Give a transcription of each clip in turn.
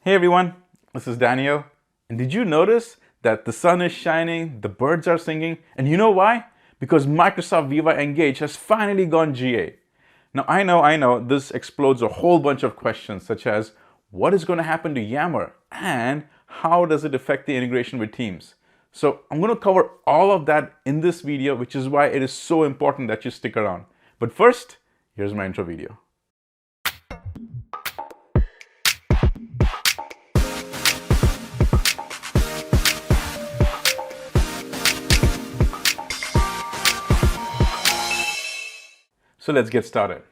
Hey everyone, this is Daniel. And did you notice that the sun is shining, the birds are singing, and you know why? Because Microsoft Viva Engage has finally gone GA. Now I know, this explodes a whole bunch of questions such as what is going to happen to Yammer and how does it affect the integration with Teams? So I'm going to cover all of that in this video, which is why it is so important that you stick around. But first, here's my intro video. So let's get started.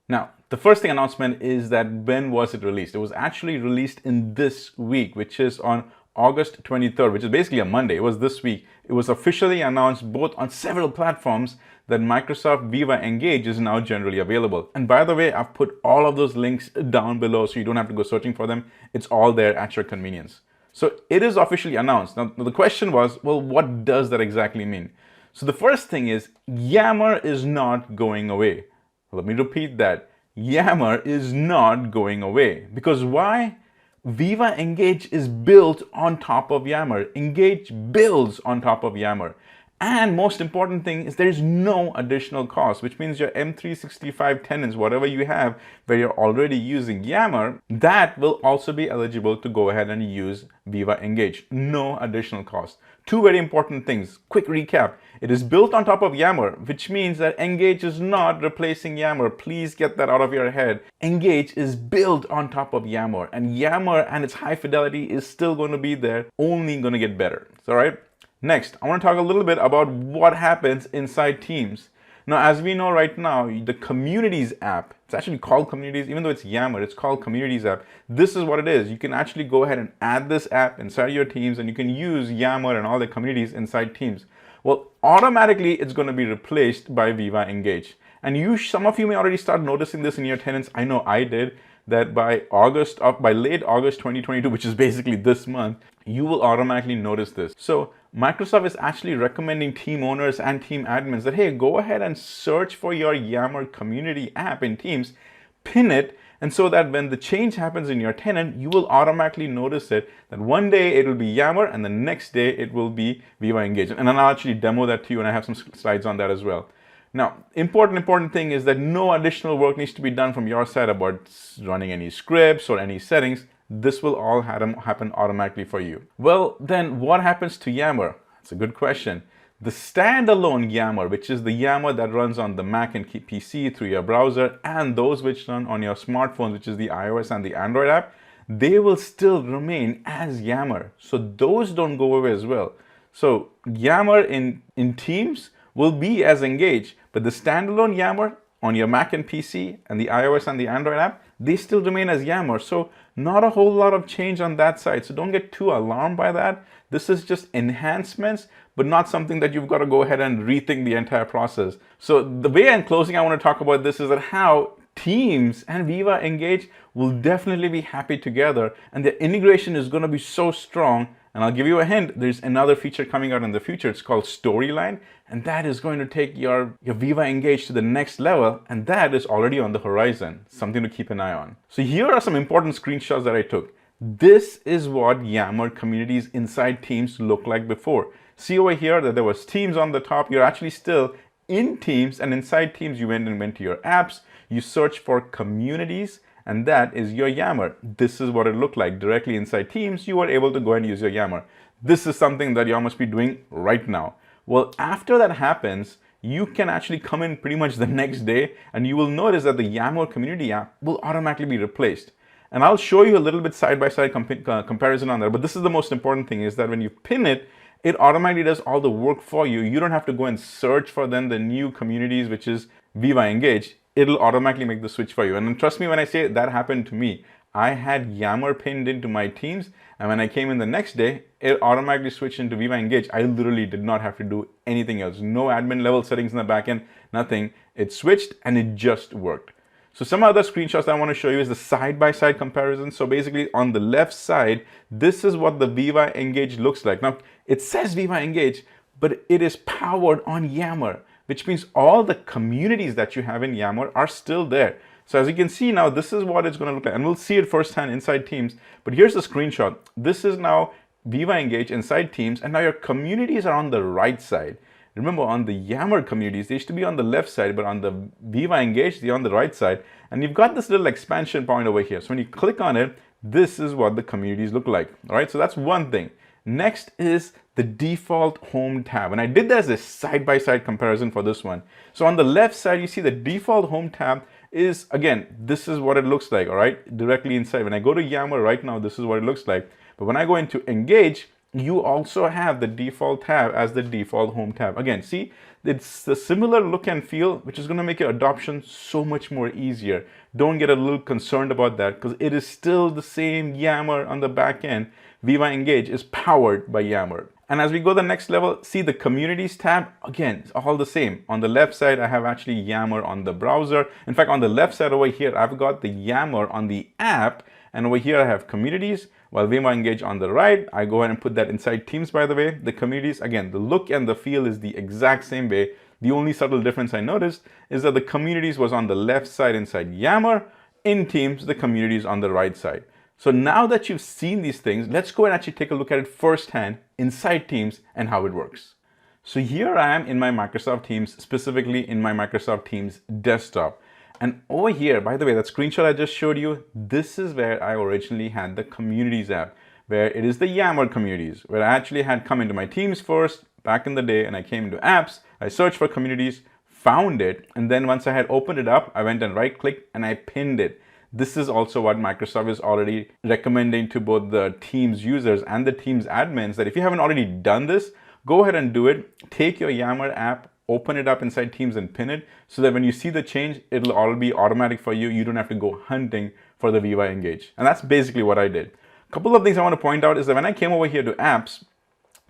Now, the first thing announcement is that when was it released? It was actually released in this week, which is on August 23rd, which is basically a Monday. It was this week. It was officially announced both on several platforms that Microsoft Viva Engage is now generally available. And by the way, I've put all of those links down below so you don't have to go searching for them. It's all there at your convenience. So it is officially announced. Now, the question was, well, what does that exactly mean? So the first thing is Yammer is not going away. Let me repeat that. Yammer is not going away. Because why? Viva Engage is built on top of Yammer. Engage builds on top of Yammer. And most important thing is there is no additional cost, which means your M365 tenants, whatever you have where you're already using Yammer, that will also be eligible to go ahead and use Viva Engage. No additional cost. Two very important things. Quick recap. It is built on top of Yammer, which means that Engage is not replacing Yammer. Please get that out of your head. Engage is built on top of Yammer, and Yammer and its high fidelity is still going to be there, only going to get better. All right. Next, I want to talk a little bit about what happens inside Teams. Now, as we know right now, the Communities app, it's actually called Communities, even though it's Yammer, it's called Communities app. This is what it is. You can actually go ahead and add this app inside your Teams, and you can use Yammer and all the communities inside Teams. Well, automatically, it's going to be replaced by Viva Engage. And some of you may already start noticing this in your tenants. I know I did. That by late August 2022, which is basically this month, you will automatically notice this. So Microsoft is actually recommending team owners and team admins that, hey, go ahead and search for your Yammer community app in Teams, pin it, and so that when the change happens in your tenant, you will automatically notice it, that one day it will be Yammer and the next day it will be Viva Engage. And I'll actually demo that to you, and I have some slides on that as well. Now, important thing is that no additional work needs to be done from your side about running any scripts or any settings. This will all happen automatically for you. Well, then what happens to Yammer? That's a good question. The standalone Yammer, which is the Yammer that runs on the Mac and PC through your browser, and those which run on your smartphones, which is the iOS and the Android app, they will still remain as Yammer. So those don't go away as well. So Yammer in Teams will be as Engage, but the standalone Yammer on your Mac and PC and the iOS and the Android app, they still remain as Yammer. So not a whole lot of change on that side. So don't get too alarmed by that. This is just enhancements, but not something that you've got to go ahead and rethink the entire process. So the way in closing I want to talk about this is that how Teams and Viva Engage will definitely be happy together, and the integration is going to be so strong. And I'll give you a hint, there's another feature coming out in the future. It's called Storyline, and that is going to take your Viva Engage to the next level, and that is already on the horizon, something to keep an eye on. So here are some important screenshots that I took. This is what Yammer communities inside Teams looked like before. See over here that there was Teams on the top. You're actually still in Teams, and inside Teams you went to your apps, you search for communities, and that is your Yammer. This is what it looked like. Directly inside Teams, you were able to go and use your Yammer. This is something that you must be doing right now. Well, after that happens, you can actually come in pretty much the next day, and you will notice that the Yammer community app will automatically be replaced. And I'll show you a little bit side-by-side comparison on that. But this is the most important thing, is that when you pin it, it automatically does all the work for you. You don't have to go and search for then the new communities, which is Viva Engage. It'll automatically make the switch for you. And trust me when I say that happened to me. I had Yammer pinned into my Teams, and when I came in the next day, it automatically switched into Viva Engage. I literally did not have to do anything else. No admin level settings in the backend, nothing. It switched and it just worked. So some other screenshots I want to show you is the side-by-side comparison. So basically on the left side, this is what the Viva Engage looks like. Now, it says Viva Engage, but it is powered on Yammer, which means all the communities that you have in Yammer are still there. So as you can see now, this is what it's going to look like, and we'll see it firsthand inside Teams. But here's the screenshot. This is now Viva Engage inside Teams, and now your communities are on the right side. Remember, on the Yammer communities, they used to be on the left side, but on the Viva Engage, they're on the right side. And you've got this little expansion point over here. So when you click on it, this is what the communities look like. All right, so that's one thing. Next is the default home tab. And I did that as a side-by-side comparison for this one. So on the left side, you see the default home tab is, again, this is what it looks like, all right, directly inside. When I go to Yammer right now, this is what it looks like. But when I go into Engage, you also have the default tab as the default home tab. Again, see, it's a similar look and feel, which is going to make your adoption so much more easier. Don't get a little concerned about that, because it is still the same Yammer on the back end. Viva Engage is powered by Yammer. And as we go to the next level, see the communities tab, again, it's all the same. On the left side, I have actually Yammer on the browser. In fact, on the left side over here, I've got the Yammer on the app, and over here I have communities, while Viva Engage on the right. I go ahead and put that inside Teams, by the way. The communities, again, the look and the feel is the exact same way. The only subtle difference I noticed is that the communities was on the left side inside Yammer. In Teams, the communities on the right side. So now that you've seen these things, let's go and actually take a look at it firsthand inside Teams and how it works. So here I am in my Microsoft Teams, specifically in my Microsoft Teams desktop. And over here, by the way, that screenshot I just showed you, this is where I originally had the Communities app, where it is the Yammer communities, where I actually had come into my Teams first back in the day, and I came into Apps, I searched for Communities, found it, and then once I had opened it up, I went and right-clicked and I pinned it. This is also what Microsoft is already recommending to both the Teams users and the Teams admins, that if you haven't already done this, go ahead and do it. Take your Yammer app, open it up inside Teams and pin it, so that when you see the change, it'll all be automatic for you. You don't have to go hunting for the Viva Engage. And that's basically what I did. A couple of things I want to point out is that when I came over here to apps,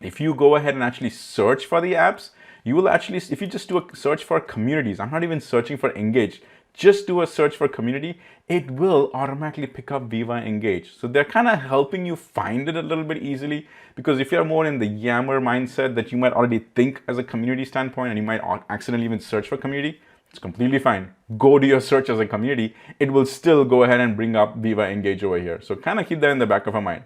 if you go ahead and actually search for the apps, you will actually, if you just do a search for communities, I'm not even searching for Engage, just do a search for community, it will automatically pick up Viva Engage. So they're kind of helping you find it a little bit easily, because if you're more in the Yammer mindset that you might already think as a community standpoint and you might accidentally even search for community, it's completely fine. Go to your search as a community. It will still go ahead and bring up Viva Engage over here. So kind of keep that in the back of our mind.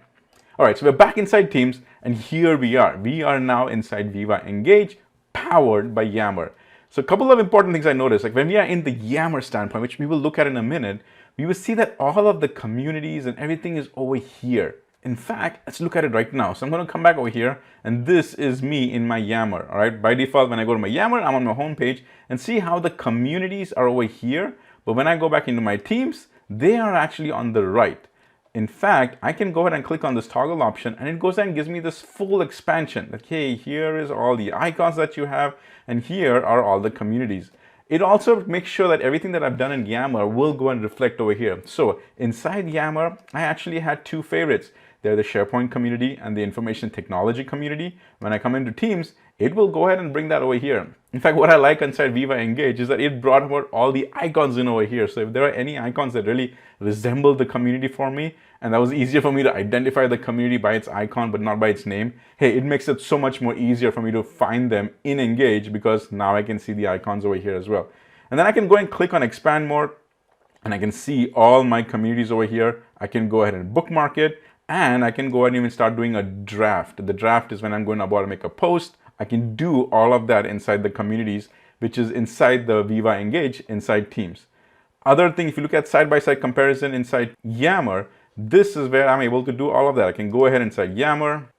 All right, so we're back inside Teams, and here we are. We are now inside Viva Engage, powered by Yammer. So a couple of important things I noticed, like when we are in the Yammer standpoint, which we will look at in a minute, we will see that all of the communities and everything is over here. In fact, let's look at it right now. So I'm going to come back over here, and this is me in my Yammer. All right, by default, when I go to my Yammer, I'm on my home page, and see how the communities are over here. But when I go back into my Teams, they are actually on the right. In fact, I can go ahead and click on this toggle option, and it goes ahead and gives me this full expansion. Like, hey, here is all the icons that you have, and here are all the communities. It also makes sure that everything that I've done in Yammer will go and reflect over here. So inside Yammer, I actually had two favorites. They're the SharePoint community and the information technology community. When I come into Teams, it will go ahead and bring that over here. In fact, what I like inside Viva Engage is that it brought about all the icons in over here. So if there are any icons that really resemble the community for me, and that was easier for me to identify the community by its icon but not by its name, hey, it makes it so much more easier for me to find them in Engage, because now I can see the icons over here as well. And then I can go and click on expand more, and I can see all my communities over here. I can go ahead and bookmark it, and I can go ahead and even start doing a draft. The draft is when I'm going about to make a post. I can do all of that inside the communities, which is inside the Viva Engage inside Teams. Other thing, if you look at side-by-side comparison inside Yammer, this is where I'm able to do all of that. I can go ahead inside Yammer,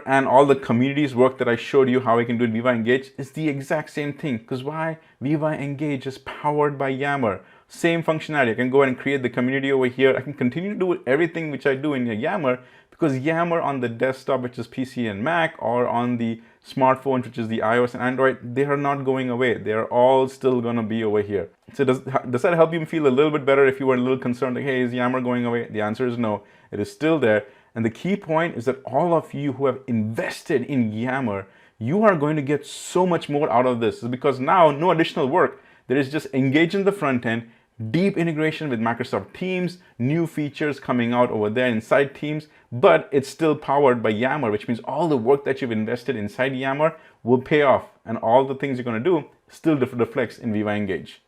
and all the communities work that I showed you how I can do in Viva Engage is the exact same thing. Because why? Viva Engage is powered by Yammer. Same functionality. I can go ahead and create the community over here. I can continue to do everything which I do in Yammer, because Yammer on the desktop, which is PC and Mac, or on the smartphone, which is the iOS and Android, they are not going away. They are all still going to be over here. So does that help you feel a little bit better if you were a little concerned, like, hey, is Yammer going away? The answer is no. It is still there. And the key point is that all of you who have invested in Yammer, you are going to get so much more out of this, because now no additional work. There is just Engage in the front end, deep integration with Microsoft Teams, new features coming out over there inside Teams, but it's still powered by Yammer, which means all the work that you've invested inside Yammer will pay off, and all the things you're going to do still reflects in Viva Engage.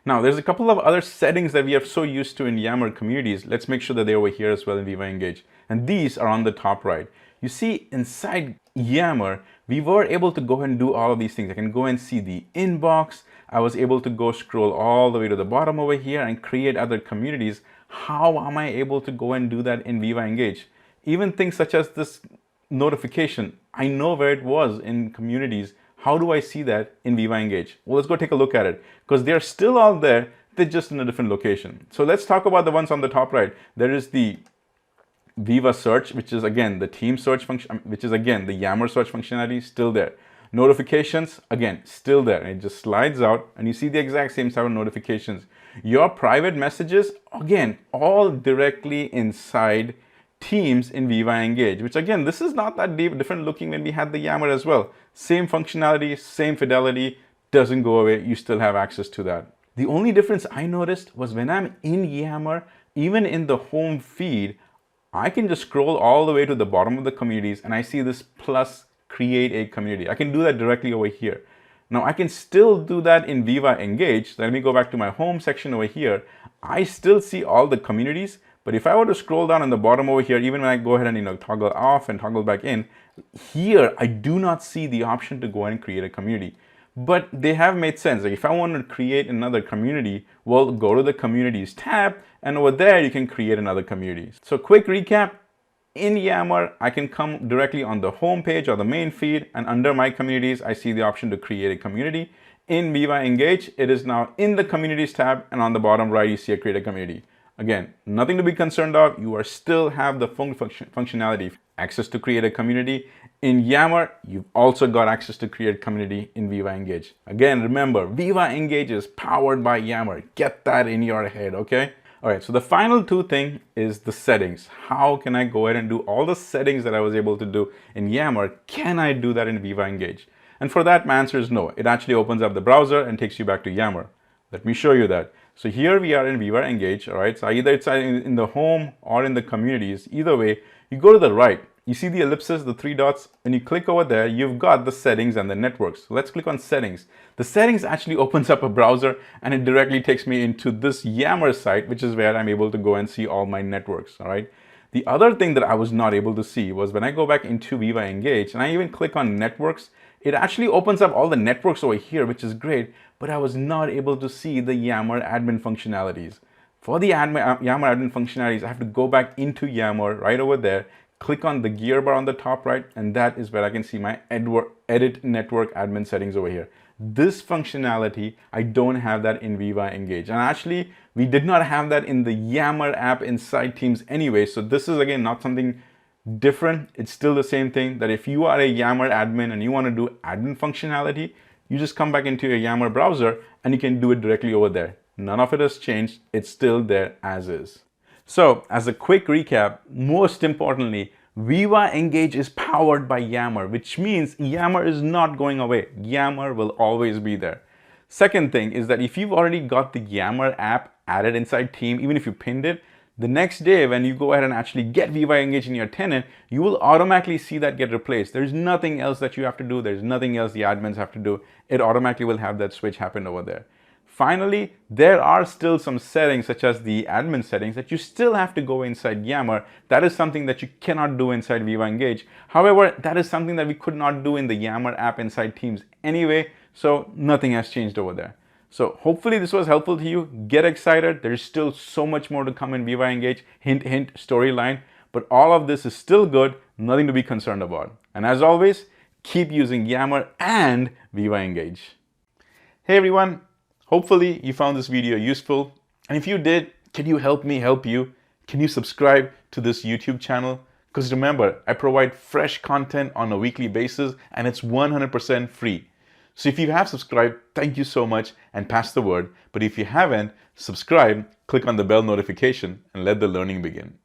Now, there's a couple of other settings that we are so used to in Yammer communities. Let's make sure that they're over here as well in Viva Engage. And these are on the top right. You see, inside Yammer, we were able to go ahead and do all of these things. I can go and see the inbox. I was able to go scroll all the way to the bottom over here and create other communities. How am I able to go and do that in Viva Engage? Even things such as this notification, I know where it was in communities. How do I see that in Viva Engage? Well, let's go take a look at it because they're still all there. They're just in a different location. So let's talk about the ones on the top right. There is the Viva search, which is again the team search function, which is again the Yammer search functionality, still there. Notifications, again, still there. And it just slides out and you see the exact same type of notifications. Your private messages, again, all directly inside Teams in Viva Engage, which again, this is not that different looking when we had the Yammer as well. Same functionality, same fidelity, doesn't go away. You still have access to that. The only difference I noticed was when I'm in Yammer, even in the home feed, I can just scroll all the way to the bottom of the communities and I see this plus create a community. I can do that directly over here. Now I can still do that in Viva Engage. So let me go back to my home section over here. I still see all the communities, but if I were to scroll down on the bottom over here, even when I go ahead and toggle off and toggle back in, here I do not see the option to go ahead and create a community. But they have made sense. Like if I want to create another community, well, go to the communities tab and over there you can create another community. So quick recap, in Yammer, I can come directly on the home page or the main feed, and under my communities, I see the option to create a community. In Viva Engage, it is now in the communities tab, and on the bottom right, you see a create a community. Again, nothing to be concerned of. You are still have the functionality, access to create a community. In Yammer, you've also got access to create a community in Viva Engage. Again, remember, Viva Engage is powered by Yammer. Get that in your head, okay? All right, so the final two thing is the settings. How can I go ahead and do all the settings that I was able to do in Yammer? Can I do that in Viva Engage? And for that, my answer is no. It actually opens up the browser and takes you back to Yammer. Let me show you that. So here we are in Viva Engage, all right? So either it's in the home or in the communities. Either way, you go to the right. You see the ellipses, the three dots. When you click over there, you've got the settings and the networks. So let's click on settings. The settings actually opens up a browser and it directly takes me into this Yammer site, which is where I'm able to go and see all my networks, all right? The other thing that I was not able to see was when I go back into Viva Engage and I even click on networks, it actually opens up all the networks over here, which is great, but I was not able to see the Yammer admin functionalities. For the Yammer admin functionalities, I have to go back into Yammer right over there, click on the gear bar on the top right, and that is where I can see my edit network admin settings over here. This functionality, I don't have that in Viva Engage. And actually, we did not have that in the Yammer app inside Teams anyway. So this is again, not something different. It's still the same thing that if you are a Yammer admin and you want to do admin functionality, you just come back into your Yammer browser and you can do it directly over there. None of it has changed. It's still there as is. So as a quick recap, most importantly, Viva Engage is powered by Yammer, which means Yammer is not going away. Yammer will always be there. Second thing is that if you've already got the Yammer app added inside Team, even if you pinned it, the next day when you go ahead and actually get Viva Engage in your tenant, you will automatically see that get replaced. There's nothing else that you have to do. There's nothing else the admins have to do. It automatically will have that switch happen over there. Finally, there are still some settings such as the admin settings that you still have to go inside Yammer. That is something that you cannot do inside Viva Engage. However, that is something that we could not do in the Yammer app inside Teams anyway, so nothing has changed over there. So hopefully this was helpful to you. Get excited. There's still so much more to come in Viva Engage. Hint, hint, storyline. But all of this is still good. Nothing to be concerned about. And as always, keep using Yammer and Viva Engage. Hey everyone. Hopefully you found this video useful. And if you did, can you help me help you? Can you subscribe to this YouTube channel? Because remember, I provide fresh content on a weekly basis and it's 100% free. So if you have subscribed, thank you so much and pass the word. But if you haven't, subscribe, click on the bell notification and let the learning begin.